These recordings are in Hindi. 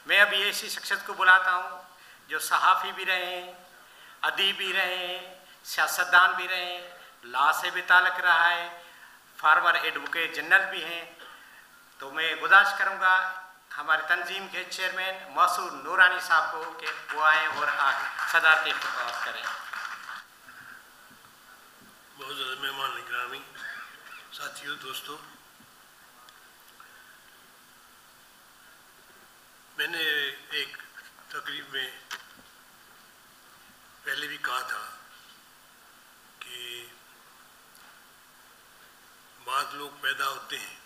मैं अभी ऐसी शख्सियत को बुलाता हूँ जो सहाफ़ी भी रहे हैं, अदीब भी रहे हैं, सियासतदान भी रहे हैं, लॉ से भी ताल्लुक़ रहा है, फार्मर एडवोकेट जनरल भी हैं। तो मैं गुजारिश करूँगा हमारे तंजीम के चेयरमैन मसूद नूरानी साहब को कि वो आएँ और सदारती खिताब करें। बहुत ज़्यादा मेहमान गिरामी साथियों, दोस्तों, मैंने एक तकरीब में पहले भी कहा था कि बाद लोग पैदा होते हैं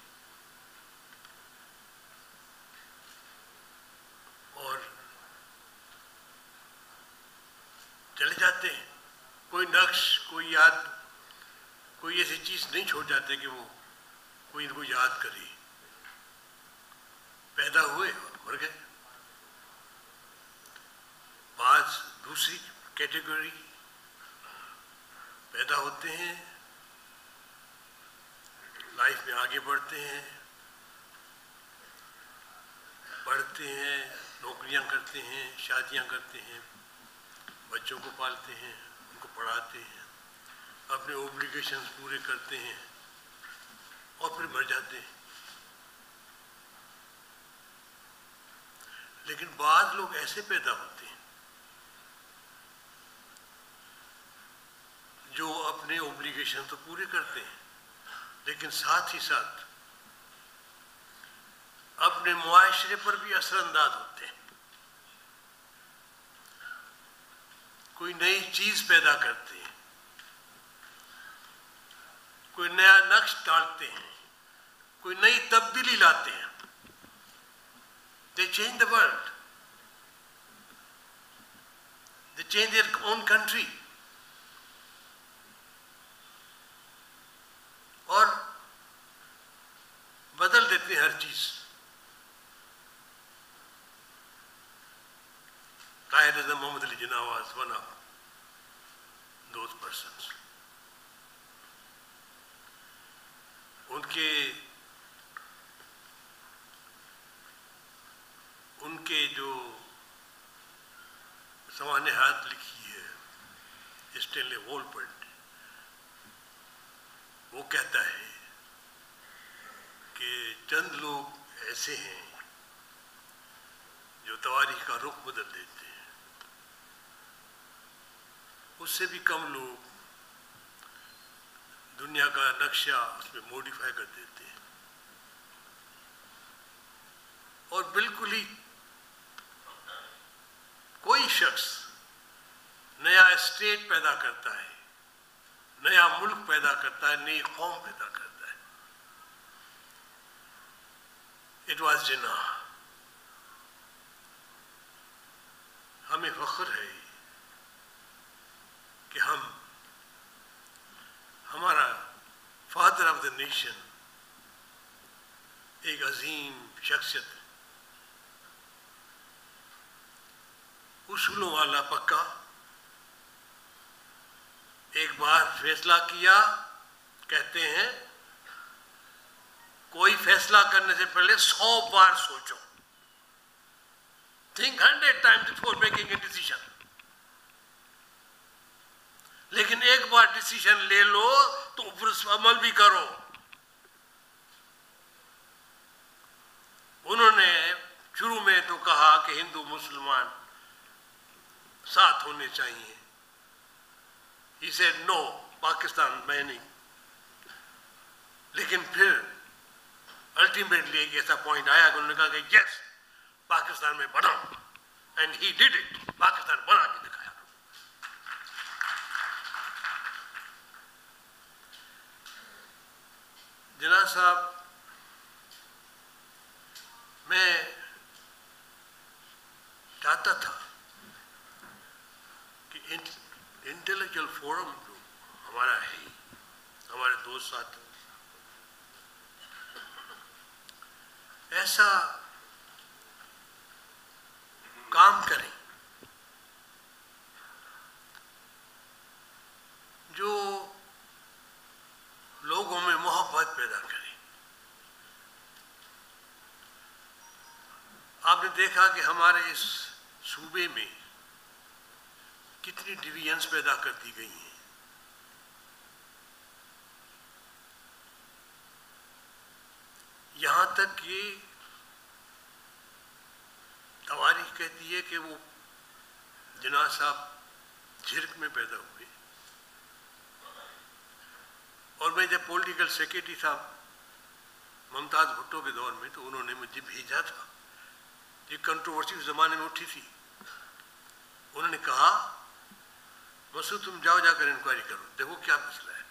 और चले जाते हैं, कोई नक्श, कोई याद, कोई ऐसी चीज़ नहीं छोड़ जाते कि वो कोई इनको याद करे। पैदा हुए और मर गए। बाद दूसरी कैटेगरी पैदा होते हैं, लाइफ में आगे बढ़ते हैं, पढ़ते हैं, नौकरियां करते हैं, शादियां करते हैं, बच्चों को पालते हैं, उनको पढ़ाते हैं, अपने ओब्लिगेशंस पूरे करते हैं और फिर मर जाते हैं। लेकिन बाद लोग ऐसे पैदा होते हैं जो अपने ओब्लिगेशन तो पूरे करते हैं, लेकिन साथ ही साथ अपने मुआशरे पर भी असरअंदाज होते हैं। कोई नई चीज पैदा करते हैं, कोई नया नक्श डालते हैं, कोई नई तब्दीली लाते हैं। They change the world. They change their own country. और बदल देते हैं हर चीज। Qaid Azam Muhammad Ali Jinnah was one of those persons. उनके जो समाने हाथ लिखी है स्टेनले वोलपर्ट, वो कहता है कि चंद लोग ऐसे हैं जो तवारीख का रुख बदल देते हैं, उससे भी कम लोग दुनिया का नक्शा उसमें मॉडिफाई कर देते हैं। और बिल्कुल ही कोई शख्स नया स्टेट पैदा करता है, नया मुल्क पैदा करता है, नई कौम पैदा करता है। It was Jinnah. हमें फख्र है कि हमारा फादर ऑफ द नेशन एक अजीम शख्सियत है, उसूलों वाला पक्का। एक बार फैसला किया, कहते हैं कोई फैसला करने से पहले 100 बार सोचो। Think 100 times before making a decision. लेकिन एक बार डिसीजन ले लो तो फिर उस पर अमल भी करो। उन्होंने शुरू में तो कहा कि हिंदू मुसलमान साथ होने चाहिए। He said no, पाकिस्तान में नहीं। लेकिन फिर अल्टीमेटली एक ऐसा पॉइंट आया कि उन्होंने कहा कि यस, पाकिस्तान में बनाओ, and he did it. Pakistan बना के दिखाया। जिन्नाह साहब, मैं चाहता था कि इंटेलेक्चुअल फोरम जो हमारा है, हमारे दोस्त साथ ऐसा काम करें जो लोगों में मोहब्बत पैदा करे। आपने देखा कि हमारे इस सूबे में कितनी डिवीजन्स पैदा कर दी गई हैं। यहाँ तक कि तवारीख कहती है कि वो जिन्ना साहब झिरक में पैदा हुए और मैं जब पॉलिटिकल सेक्रेटरी था मुमताज़ भुट्टो के दौर में, तो उन्होंने मुझे भेजा था। ये कंट्रोवर्सी उस ज़माने में उठी थी। उन्होंने कहा मसूद तुम जाओ जाकर इंक्वायरी करो, देखो क्या मसला है।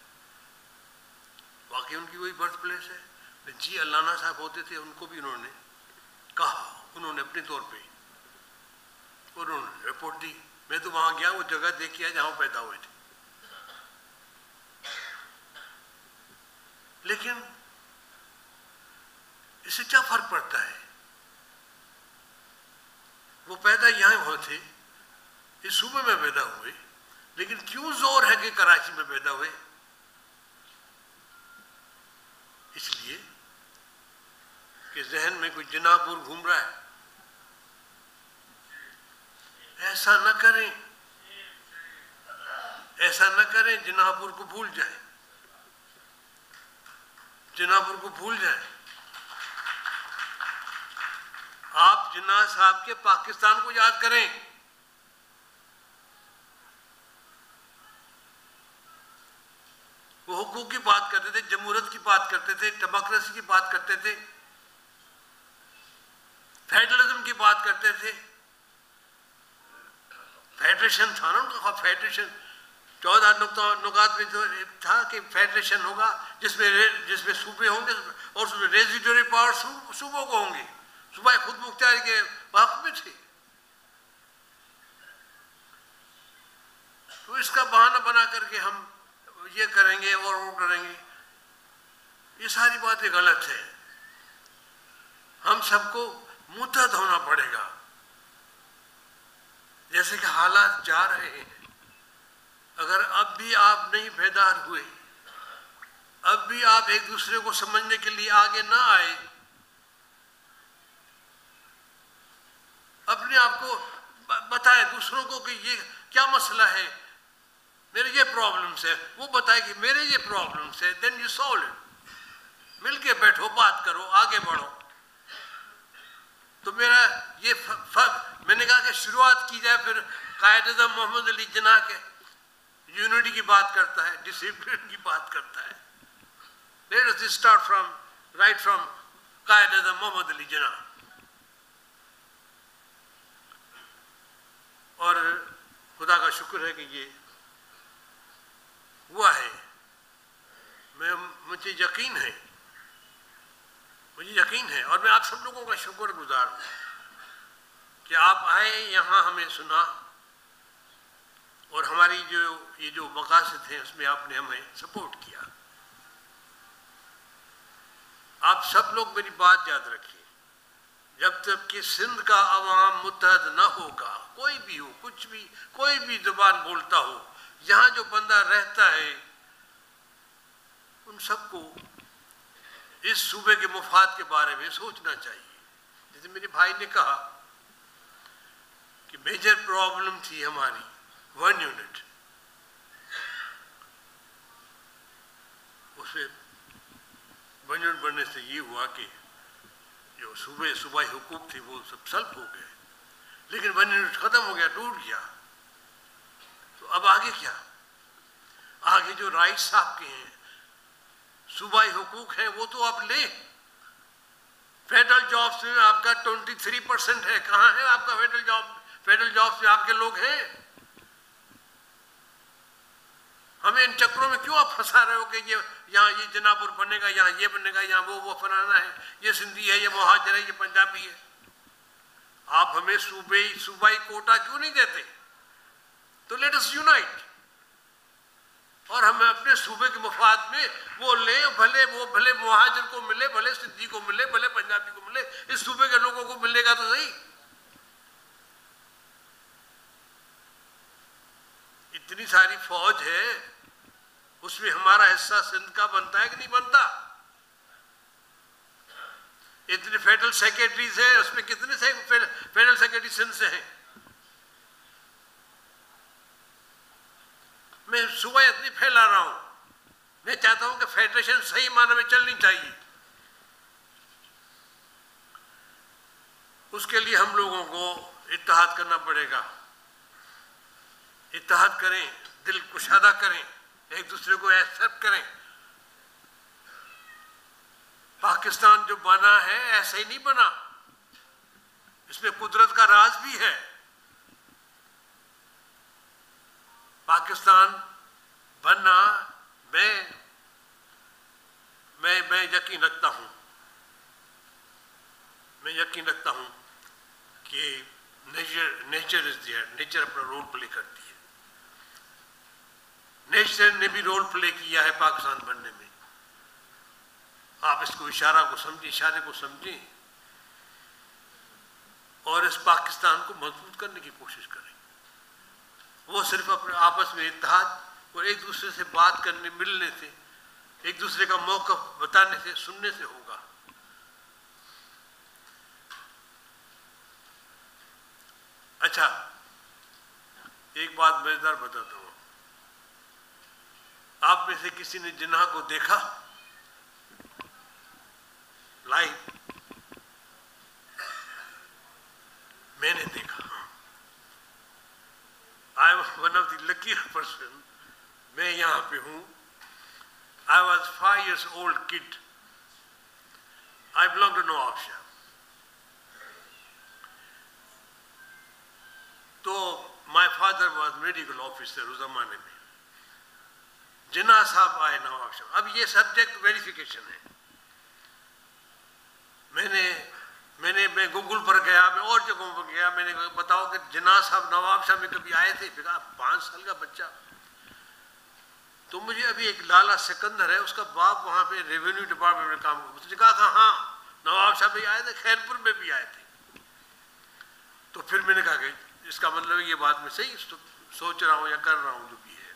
वाकई उनकी वही बर्थ प्लेस है। जी अल्लाना साहब होते थे, उनको भी उन्होंने कहा, उन्होंने अपने तौर पे और उन्होंने रिपोर्ट दी। मैं तो वहाँ गया, वो जगह देखी है जहाँ पैदा हुए थे। लेकिन इससे क्या फर्क पड़ता है? वो पैदा यहाँ हुए थे, इस सूबे में पैदा हुए, लेकिन क्यों जोर है कि कराची में पैदा हुए? इसलिए कि जहन में कोई जिनापुर घूम रहा है। ऐसा न करें, ऐसा न करें, जिनापुर को भूल जाए, जिनापुर को भूल जाए। आप जिन्ना साहब के पाकिस्तान को याद करें। वो हुकूक की बात करते थे, जमहूरियत की बात करते थे, डेमोक्रेसी की बात करते थे, फेडरलिज्म की बात करते थे। फेडरेशन था ना उनका, फेडरेशन 14 नुकात में तो था कि फेडरेशन होगा जिसमें सूबे होंगे और उसमें रेजिडरी पावर सूबों को होंगे। सूबा खुद मुख्तियारी के हक में थे। तो इसका बहाना बना करके हम ये करेंगे और वो करेंगे, ये सारी बातें गलत है। हम सबको मुतहद होना पड़ेगा। जैसे कि हालात जा रहे हैं, अगर अब भी आप नहीं बेदार हुए, अब भी आप एक दूसरे को समझने के लिए आगे ना आए, अपने आप को बताएं दूसरों को कि ये क्या मसला है, मेरे ये प्रॉब्लम्स है, वो बताए कि मेरे ये प्रॉब्लम्स है, देन यू सॉल्व इट। मिलके बैठो, बात करो, आगे बढ़ो। तो मेरा ये मैंने कहा कि शुरुआत की जाए, फिर कायद-ए-आज़म मोहम्मद अली जिन्ना के यूनिटी की बात करता है, डिसिप्लिन की बात करता है। Let us start from Quaid-e-Azam Mohammad Ali Jinnah. और खुदा का शुक्र है कि ये हुआ है। मुझे यकीन है और मैं आप सब लोगों का शुक्रगुजार हूँ कि आप आए यहाँ, हमें सुना और हमारी ये जो मकासद हैं उसमें आपने हमें सपोर्ट किया। आप सब लोग मेरी बात याद रखिए, जब तक कि सिंध का अवाम मुत्तहद न होगा, कोई भी हो, कुछ भी, कोई भी जुबान बोलता हो, यहाँ जो बंदा रहता है, उन सबको इस सूबे के मुफाद के बारे में सोचना चाहिए। जैसे मेरे भाई ने कहा कि मेजर प्रॉब्लम थी हमारी 1 यूनिट, उसे 1 यूनिट बनने से ये हुआ कि जो सूबाई हुकूक थी वो सब सल्ब हो गए, लेकिन 1 यूनिट खत्म हो गया, टूट गया। तो अब आगे क्या? आगे जो राइट्स आपके हैं, सूबाई हुकूक हैं, वो तो आप ले। फेडरल जॉब्स में आपका 23% है, कहाँ है आपका फेडरल जॉब? फेडरल जॉब्स में आपके लोग हैं। हमें इन चक्रों में क्यों आप फंसा रहे हो कि ये यहाँ ये जनापुर बनेगा, यहाँ ये बनेगा, यहाँ वो फलाना है, ये सिंधी है, ये मुहाजिर है, ये पंजाबी है। आप हमें सूबाई कोटा क्यों नहीं देते? तो लेट अस यूनाइट और हमें अपने सूबे के मफाद में वो ले, भले मुहाजिर को मिले, भले सिंधी को मिले, भले पंजाबी को मिले, इस सूबे के लोगों को मिलेगा तो सही। इतनी सारी फौज है, उसमें हमारा हिस्सा सिंध का बनता है कि नहीं बनता? इतने फेडरल सेक्रेटरीज हैं, उसमें कितने से फेडरल सेक्रेटरी सिंध से हैं? मैं सुबह इतनी फैला रहा हूं, मैं चाहता हूं कि फेडरेशन सही मायने में चलनी चाहिए। उसके लिए हम लोगों को इत्तेहाद करना पड़ेगा। इत्तेहाद करें, दिल कुशादा करें, एक दूसरे को एक्सेप्ट करें। पाकिस्तान जो बना है ऐसे ही नहीं बना, इसमें कुदरत का राज भी है। पाकिस्तान बनना मैं यकीन रखता हूं, कि नेचर इज देयर, नेचर अपना रोल प्ले करती है। नेचर ने भी रोल प्ले किया है पाकिस्तान बनने में। आप इसको इशारे को समझें और इस पाकिस्तान को मजबूत करने की कोशिश करें। वो सिर्फ अपने आपस में इत्तेहाद और एक दूसरे से बात करने, मिलने से, एक दूसरे का मौक़िफ़ बताने से, सुनने से होगा। अच्छा, एक बात मजेदार बताता हूं। आप में से किसी ने जिन्ना को देखा लाइव? मैंने देखा। I was one of the lucky person. मैं यहां पे हूं। I was 5 years old kid. I belong to Nawab Shah. तो my father was medical officer उस जमाने में। जिन्ना साहब आए नवाब शाह। अब ये सब्जेक्ट वेरिफिकेशन है। मैं गूगल पर गया, मैं और जगहों पर गया, मैंने बताओ कि जिन्ना साहब नवाब शाह में कभी आए थे? फिर 5 साल का बच्चा। तो मुझे अभी एक लाला सिकंदर है, उसका बाप वहां पे रेवेन्यू डिपार्टमेंट में काम करता। उसने कहा हाँ नवाब शाह भी आए थे, खैरपुर में भी आए थे। तो फिर मैंने कहा कि इसका मतलब ये बात मैं सही सोच रहा हूँ या कर रहा हूँ, जो भी है।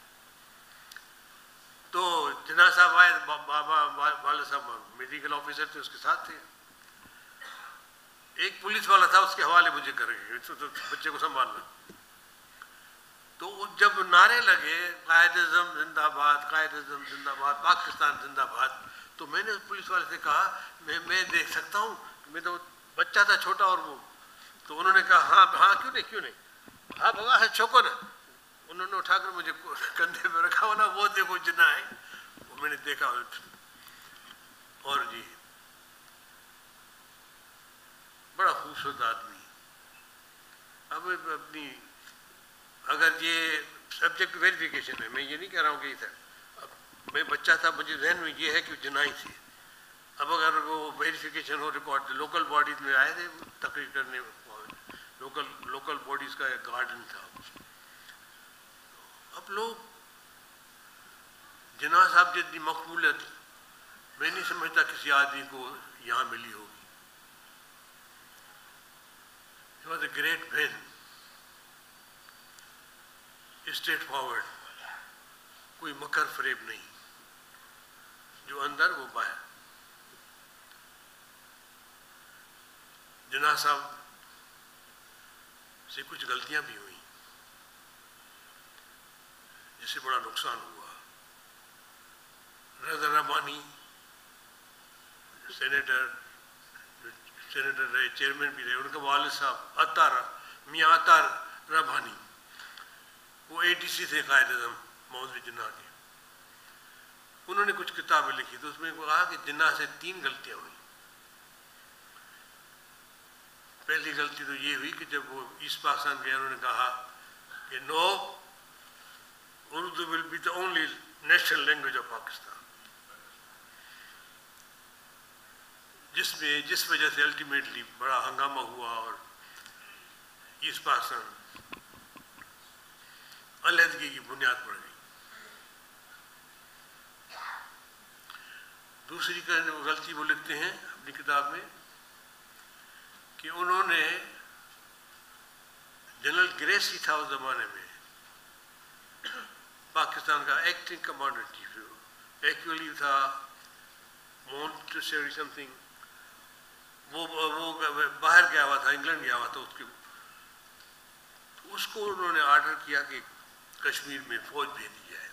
तो जिन्ना साहब आए, बाबा वाले साहब मेडिकल ऑफिसर थे, उसके साथ थे। एक पुलिस वाला था, उसके हवाले मुझे करेंगे तो बच्चे को संभालना। तो जब नारे लगे कायद-ए-आज़म जिंदाबाद, कायद-ए-आज़म जिंदाबाद, पाकिस्तान जिंदाबाद, तो मैंने उस पुलिस वाले से कहा मैं देख सकता हूँ? मैं तो बच्चा था छोटा। और वो तो उन्होंने कहा हाँ क्यों नहीं, हाँ भगा है छोको ना। उन्होंने उठाकर मुझे कंधे पे रखा हो ना, वो देखो जिन्ना है। वो मैंने देखा। और जी बड़ा खूबसूरत आदमी। अब अपनी अगर ये सब्जेक्ट वेरिफिकेशन है, मैं ये नहीं कह रहा हूँ कि था, अब मैं बच्चा था, मुझे जहन में ये है कि जिन्ना ही थी। अब अगर वो वेरिफिकेशन हो, रिकॉर्ड लोकल बॉडीज में आए थे तकरीर करने, लोकल बॉडीज का एक गार्डन था। अब लोग जिन्ना साहब जितनी मकबूलियत मैं नहीं समझता किसी आदमी को यहाँ मिली होगी। He was a great man, straight forward, कोई मकर फरेब नहीं, जो अंदर वो बाहर। जिन्ना साहब से कुछ गलतियां भी हुई, जिससे बड़ा नुकसान हुआ। रज़ा रबानी सेनेटर रहे, चेयरमैन भी रहे। उनके वालिद साहब मियाँ अतार रबानी, वो ADC थे कायद-ए-आज़म मौलवी जिन्ना के। उन्होंने कुछ किताबें लिखी, तो उसमें कहा कि जिन्ना से 3 गलतियां हुई। पहली गलती तो ये हुई कि जब वो ईस्ट पाकिस्तान गए, उन्होंने कहा कि no, Urdu will be the only national language of Pakistan, जिस वजह से अल्टीमेटली बड़ा हंगामा हुआ और ईस्ट पाकिस्तान अलहदगी की बुनियाद पड़ गई। दूसरी गलती वो लिखते हैं अपनी किताब में कि उन्होंने, जनरल ग्रेसी था उस जमाने में पाकिस्तान का एक्टिंग कमांडर चीफ, एक्चुअली था मोंटेसेरी समथिंग, वो बाहर गया हुआ था, इंग्लैंड गया हुआ था, उसको उन्होंने ऑर्डर किया कि कश्मीर में फौज भेजी जाए।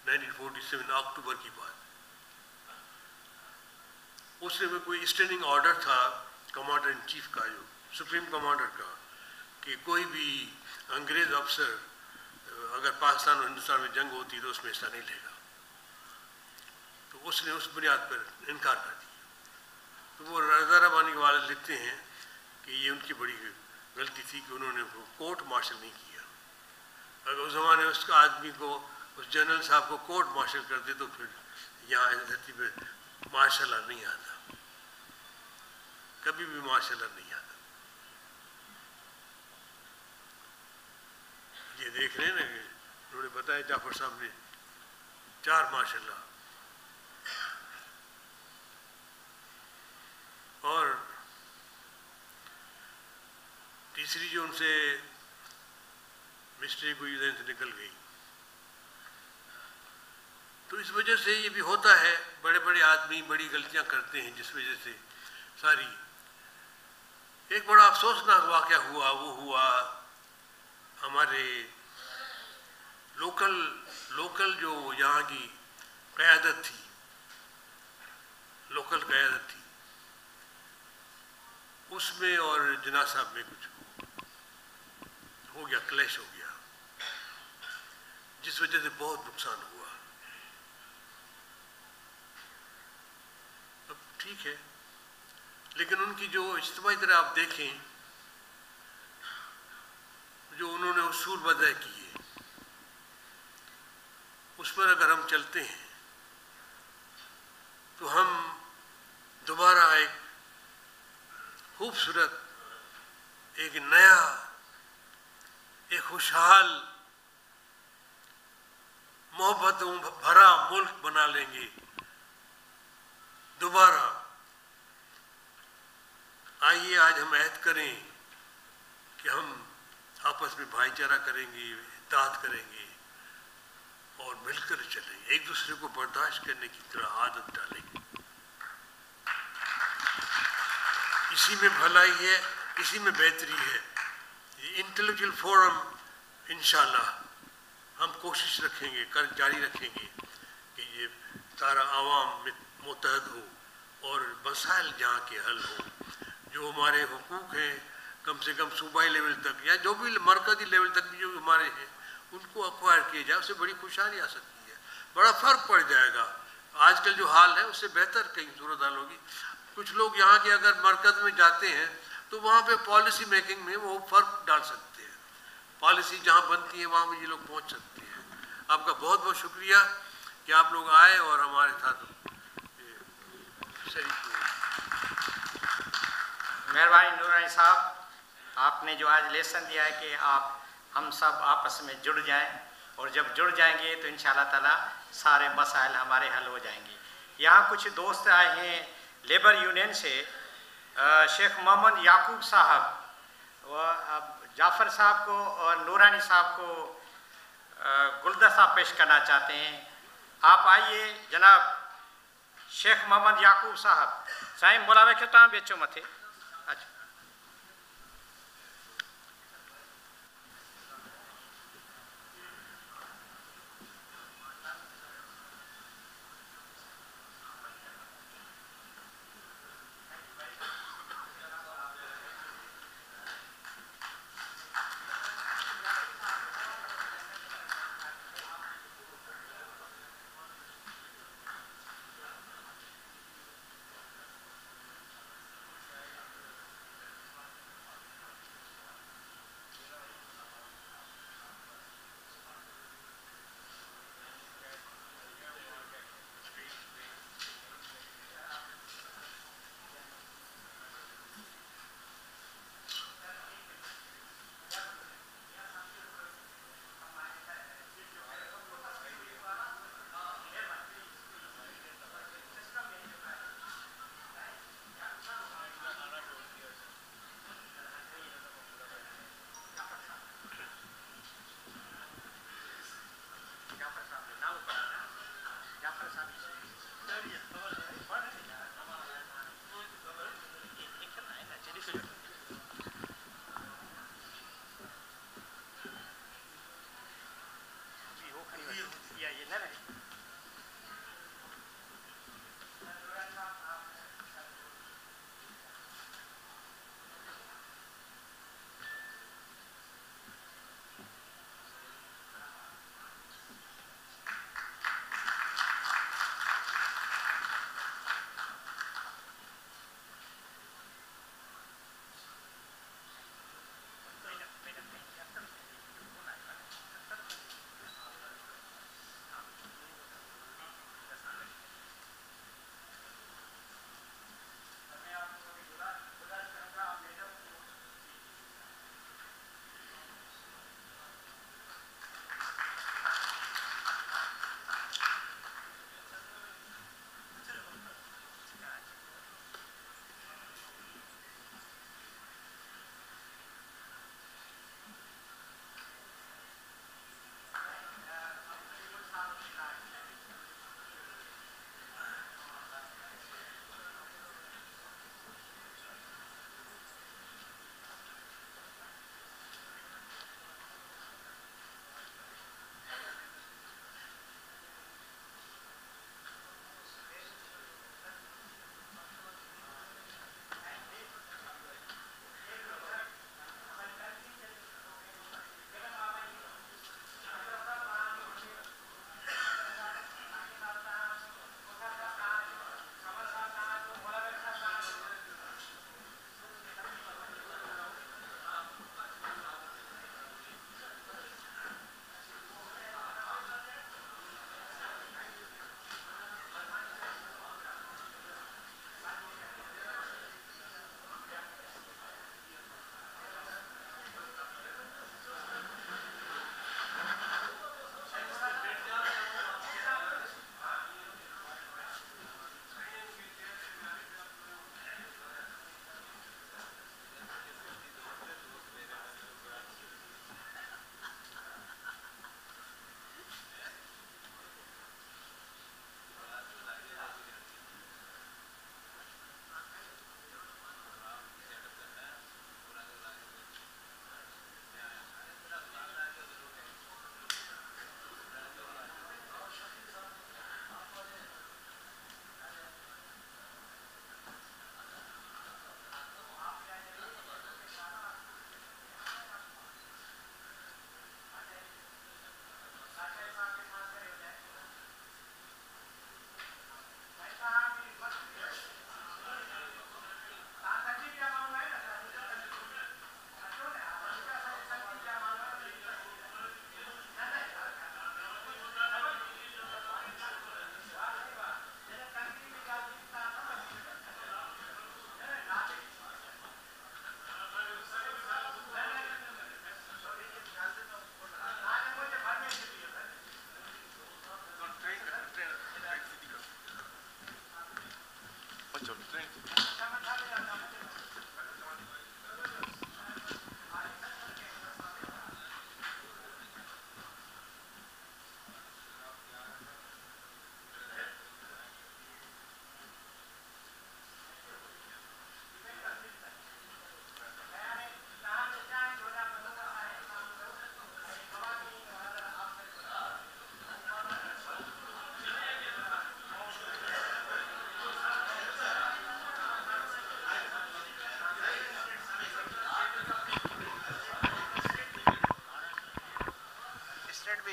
1947 अक्टूबर की बात। उसने में कोई स्टैंडिंग ऑर्डर था कमांडर इन चीफ का, जो सुप्रीम कमांडर का, कि कोई भी अंग्रेज अफसर अगर पाकिस्तान और हिंदुस्तान में जंग होती तो उसमें हिस्सा नहीं लेगा। तो उसने उस बुनियाद पर इनकार कर दिया। तो वो रज़ा रबानी वाले लिखते हैं कि ये उनकी बड़ी गलती थी कि उन्होंने कोर्ट मार्शल नहीं किया। अगर उस ज़माने में उसका आदमी को, उस जनरल साहब को कोर्ट मार्शल कर दे तो फिर यहाँ इस धरती पे मार्शल नहीं आता, कभी भी मार्शल नहीं आता। ये देख रहे हैं ना कि उन्होंने बताया जाफर साहब ने 4 मार्शल। और तीसरी जो उनसे मिस्टेक हुई इधर से निकल गई। तो इस वजह से ये भी होता है, बड़े बड़े आदमी बड़ी गलतियां करते हैं, जिस वजह से सारी। एक बड़ा अफसोसनाक वाक़या हुआ, वो हुआ हमारे लोकल जो यहाँ की क़यादत थी, लोकल क़यादत थी, उसमें और जिन्ना साहब में कुछ हो गया, क्लैश हो गया, जिस वजह से बहुत नुकसान हुआ। अब ठीक है, लेकिन उनकी जो इज्तिमाई तरह आप देखें, जो उन्होंने उसूल वज़ह किए, उस पर अगर हम चलते हैं तो हम दोबारा एक खूबसूरत, एक नया, एक खुशहाल, मोहब्बतों भरा मुल्क बना लेंगे दोबारा। आइए आज हम ऐद करें कि हम आपस में भाईचारा करेंगे, इत्तेहाद करेंगे और मिलकर चलेंगे, एक दूसरे को बर्दाश्त करने की तरह आदत डालेंगे। इसी में भलाई है, इसी में बेहतरी है। ये इंटेलेक्चुअल फोरम इंशाल्लाह हम कोशिश रखेंगे, कर जारी रखेंगे कि ये सारा आवाम में मुत्तहद हो और मसाइल जहाँ के हल हो, जो हमारे हुकूक हैं कम से कम सूबाई लेवल तक या जो भी मरकज़ी लेवल तक भी जो हमारे हैं उनको अक्वायर किए जाए, उससे बड़ी खुशहाली आ सकती है, बड़ा फ़र्क पड़ जाएगा। आजकल जो हाल है उससे बेहतर कहीं सूरत हाल होगी। कुछ लोग यहाँ के अगर मरकज़ में जाते हैं तो वहाँ पे पॉलिसी मेकिंग में वो फ़र्क डाल सकते हैं, पॉलिसी जहाँ बनती है वहाँ भी ये लोग पहुँच सकते हैं। आपका बहुत बहुत शुक्रिया कि आप लोग आए और हमारे साथ शरीक हुए। मेहरबानी नूरानी साहब, आपने जो आज लेसन दिया है कि हम सब आपस में जुड़ जाएं, और जब जुड़ जाएंगे तो इंशाअल्लाह ताला सारे मसाइल हमारे हल हो जाएंगे। यहाँ कुछ दोस्त आए हैं लेबर यूनियन से, शेख मोहम्मद याकूब साहब, जाफ़र साहब को और नूरानी साहब को गुलदस्ता पेश करना चाहते हैं। आप आइए जनाब शेख मोहम्मद याकूब साहब। साईं बुलावे के तव्हां बेचो मथे। अच्छा,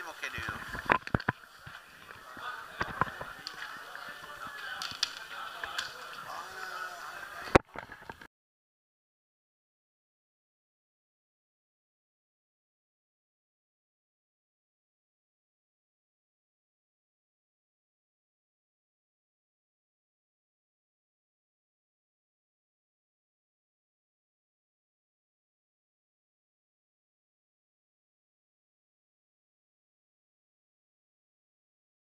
मौके ॾियो।